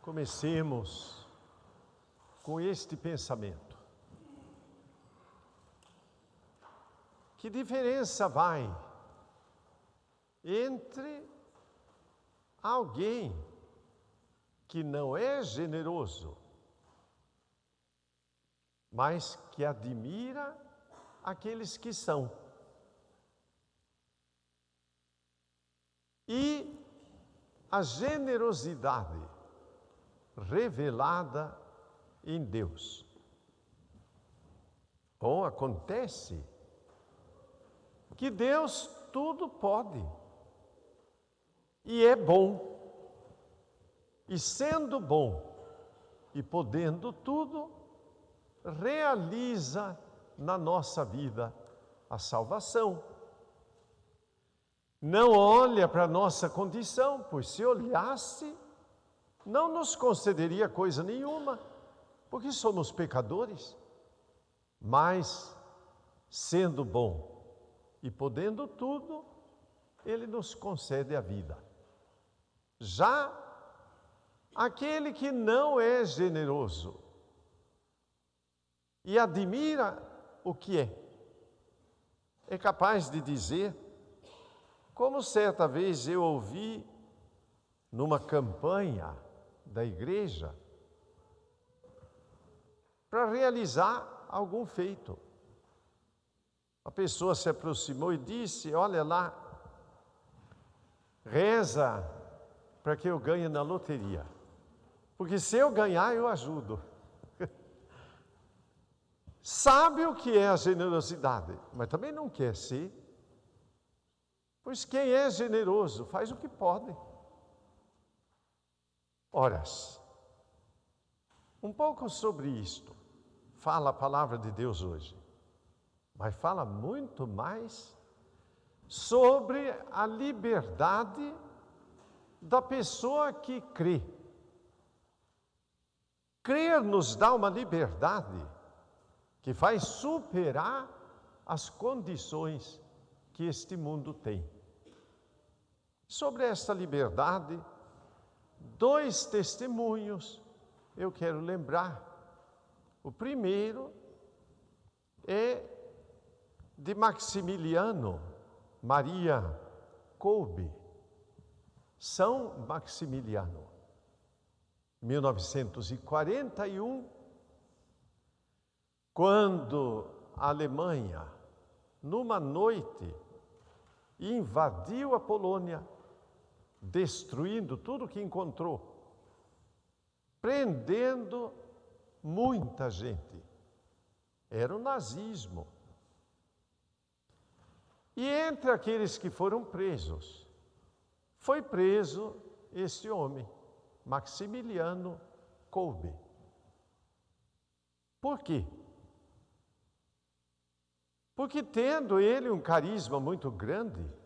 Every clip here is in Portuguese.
Comecemos com este pensamento. Que diferença vai entre alguém que não é generoso, mas que admira aqueles que são, e a generosidade revelada em Deus? Bom, acontece que Deus tudo pode e é bom, e sendo bom e podendo tudo, realiza na nossa vida a salvação. Não olha para a nossa condição, pois se olhasse, não nos concederia coisa nenhuma, porque somos pecadores. Mas, sendo bom e podendo tudo, Ele nos concede a vida. Já aquele que não é generoso e admira o que é capaz de dizer, como certa vez eu ouvi numa campanha da igreja para realizar algum feito. A pessoa se aproximou e disse: olha lá, reza para que eu ganhe na loteria, porque se eu ganhar eu ajudo. Sabe o que é a generosidade, mas também não quer ser, pois quem é generoso faz o que pode. Horas, um pouco sobre isto fala a palavra de Deus hoje, mas fala muito mais sobre a liberdade da pessoa que crê. Crer nos dá uma liberdade que faz superar as condições que este mundo tem. Sobre esta liberdade, 2 testemunhos eu quero lembrar. O primeiro é de Maximiliano Maria Kolbe, São Maximiliano, 1941, quando a Alemanha, numa noite, invadiu a Polônia, destruindo tudo que encontrou, prendendo muita gente. Era o nazismo. E entre aqueles que foram presos, foi preso este homem, Maximiliano Kolbe. Por quê? Porque tendo ele um carisma muito grande,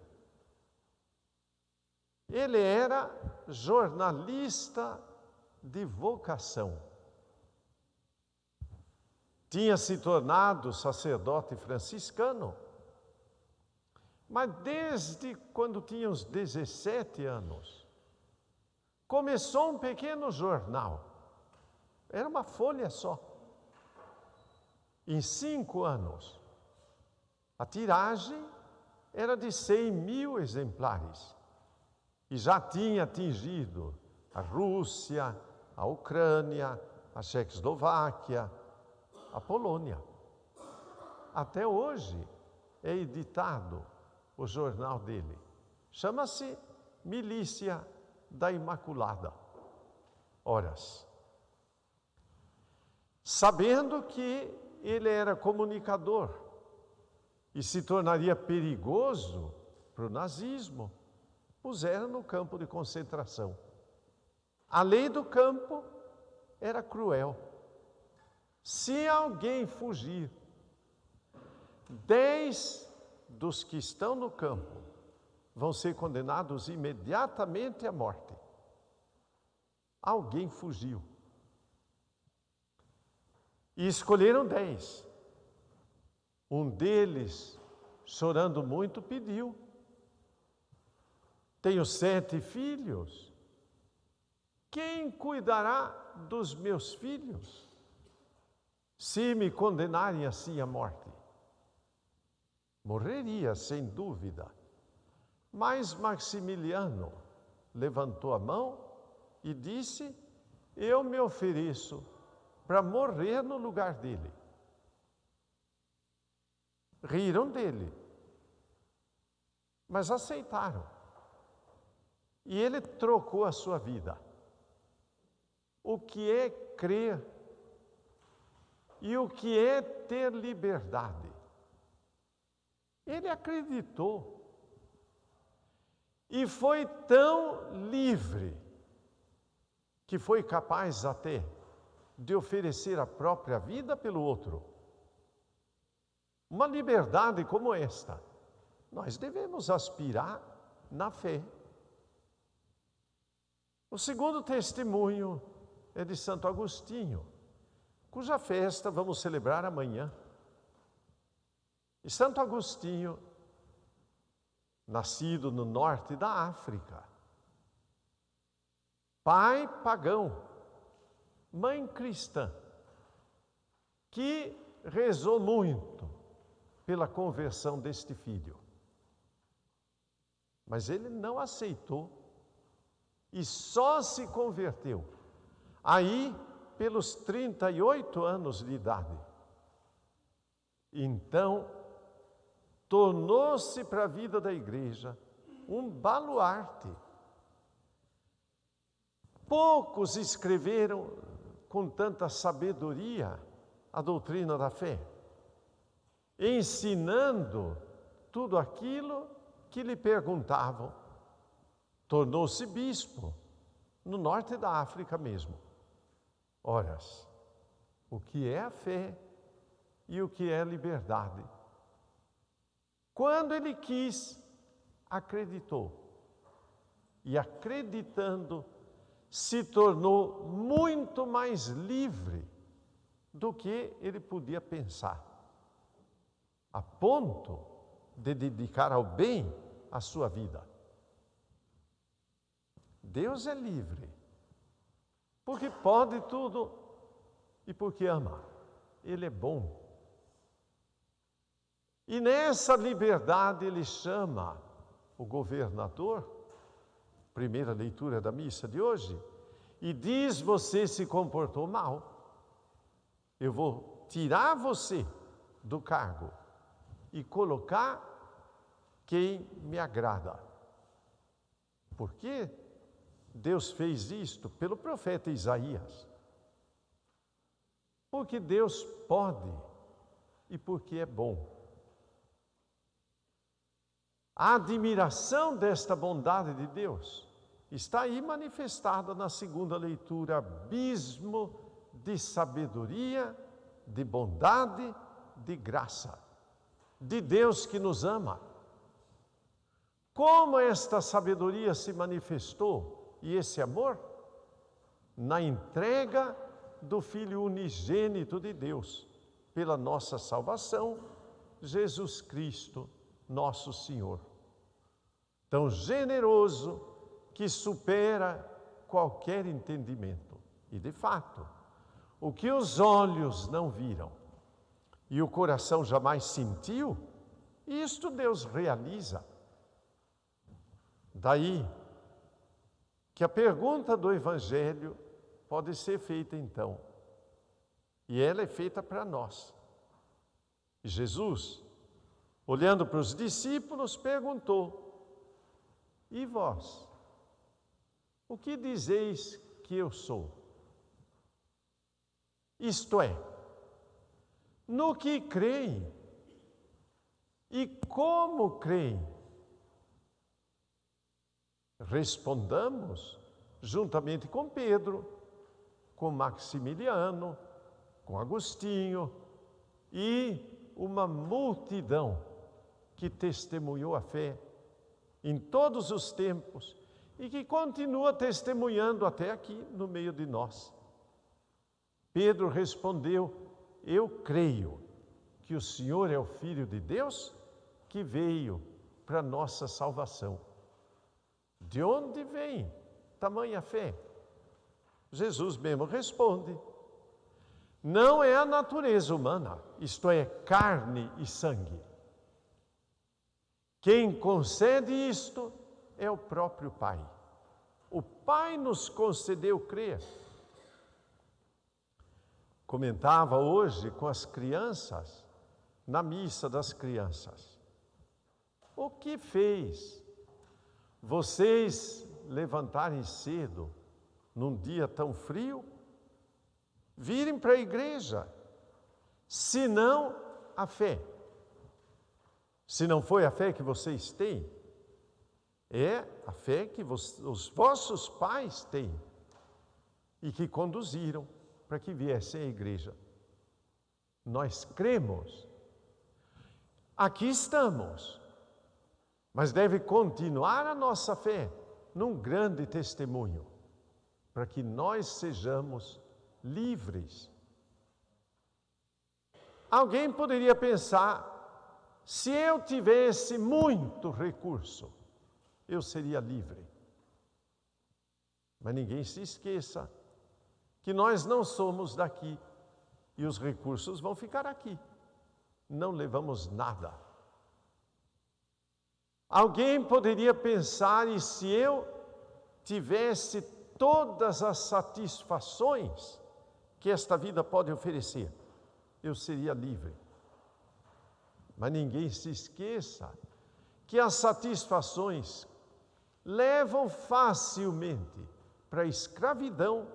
ele era jornalista de vocação. Tinha se tornado sacerdote franciscano, mas desde quando tinha uns 17 anos, começou um pequeno jornal. Era uma folha só. Em 5 anos, a tiragem era de 100.000 exemplares. E já tinha atingido a Rússia, a Ucrânia, a Tchecoslováquia, a Polônia. Até hoje é editado o jornal dele. Chama-se Milícia da Imaculada. Horas. Sabendo que ele era comunicador e se tornaria perigoso para o nazismo, puseram no campo de concentração. A lei do campo era cruel. Se alguém fugir, 10 dos que estão no campo vão ser condenados imediatamente à morte. Alguém fugiu. E escolheram 10. Um deles, chorando muito, pediu: tenho 7 filhos quem cuidará dos meus filhos, se me condenarem assim à morte? Morreria, sem dúvida. Mas Maximiliano levantou a mão e disse: eu me ofereço para morrer no lugar dele. Riram dele, mas aceitaram. E ele trocou a sua vida. O que é crer e o que é ter liberdade. Ele acreditou e foi tão livre que foi capaz até de oferecer a própria vida pelo outro. Uma liberdade como esta, nós devemos aspirar na fé. O segundo testemunho é de Santo Agostinho, cuja festa vamos celebrar amanhã. E Santo Agostinho, nascido no norte da África, pai pagão, mãe cristã, que rezou muito pela conversão deste filho. Mas ele não aceitou e só se converteu aí pelos 38 anos de idade. Então, tornou-se para a vida da igreja um baluarte. Poucos escreveram com tanta sabedoria a doutrina da fé, ensinando tudo aquilo que lhe perguntavam. Tornou-se bispo no norte da África mesmo. Ora, o que é a fé e o que é a liberdade? Quando ele quis, acreditou. E acreditando, se tornou muito mais livre do que ele podia pensar, a ponto de dedicar ao bem a sua vida. Deus é livre, porque pode tudo e porque ama. Ele é bom. E nessa liberdade ele chama o governador, primeira leitura da missa de hoje, e diz: você se comportou mal, eu vou tirar você do cargo e colocar quem me agrada. Por quê? Deus fez isto pelo profeta Isaías. Porque Deus pode e porque é bom. A admiração desta bondade de Deus está aí manifestada na segunda leitura, abismo de sabedoria, de bondade, de graça, de Deus que nos ama. Como esta sabedoria se manifestou e esse amor? Na entrega do Filho unigênito de Deus, pela nossa salvação, Jesus Cristo, nosso Senhor. Tão generoso que supera qualquer entendimento. E de fato, o que os olhos não viram e o coração jamais sentiu, isto Deus realiza. Daí que a pergunta do Evangelho pode ser feita então, e ela é feita para nós. E Jesus, olhando para os discípulos, perguntou: e vós? O que dizeis que eu sou? Isto é, no que creem e como creem? Respondamos juntamente com Pedro, com Maximiliano, com Agostinho e uma multidão que testemunhou a fé em todos os tempos e que continua testemunhando até aqui no meio de nós. Pedro respondeu: eu creio que o Senhor é o Filho de Deus que veio para nossa salvação. De onde vem tamanha fé? Jesus mesmo responde: não é a natureza humana, isto é, carne e sangue. Quem concede isto é o próprio Pai. O Pai nos concedeu crer. Comentava hoje com as crianças, na missa das crianças. O que fez vocês levantarem cedo, num dia tão frio, virem para a igreja, se não a fé? Se não foi a fé que vocês têm, é a fé que os vossos pais têm e que conduziram para que viessem à igreja. Nós cremos. Aqui estamos, mas deve continuar a nossa fé num grande testemunho, para que nós sejamos livres. Alguém poderia pensar: se eu tivesse muito recurso, eu seria livre. Mas ninguém se esqueça que nós não somos daqui e os recursos vão ficar aqui. Não levamos nada. Alguém poderia pensar: e se eu tivesse todas as satisfações que esta vida pode oferecer, eu seria livre? Mas ninguém se esqueça que as satisfações levam facilmente para a escravidão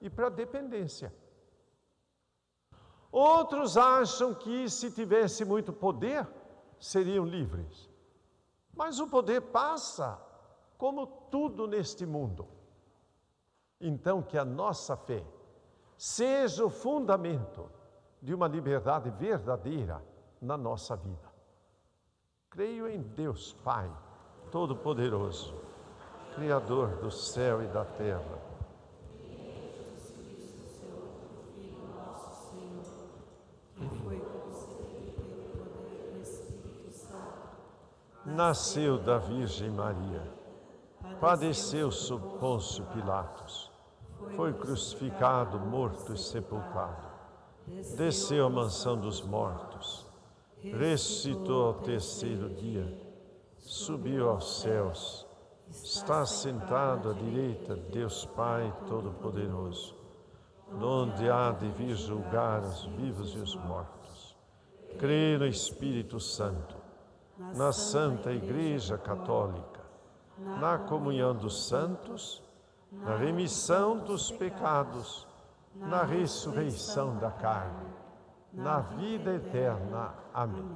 e para a dependência. Outros acham que se tivesse muito poder, seriam livres. Mas o poder passa, como tudo neste mundo. Então, que a nossa fé seja o fundamento de uma liberdade verdadeira na nossa vida. Creio em Deus Pai Todo-Poderoso, Criador do céu e da terra. Nasceu da Virgem Maria, padeceu sob Pôncio Pilatos, foi crucificado, morto e sepultado, desceu à mansão dos mortos, ressuscitou ao terceiro dia, subiu aos céus, está sentado à direita de Deus Pai Todo-Poderoso, donde há de vir julgar os vivos e os mortos. Creio no Espírito Santo, na Santa Igreja Católica, na comunhão dos santos, na remissão dos pecados, na ressurreição da carne, na vida eterna. Amém.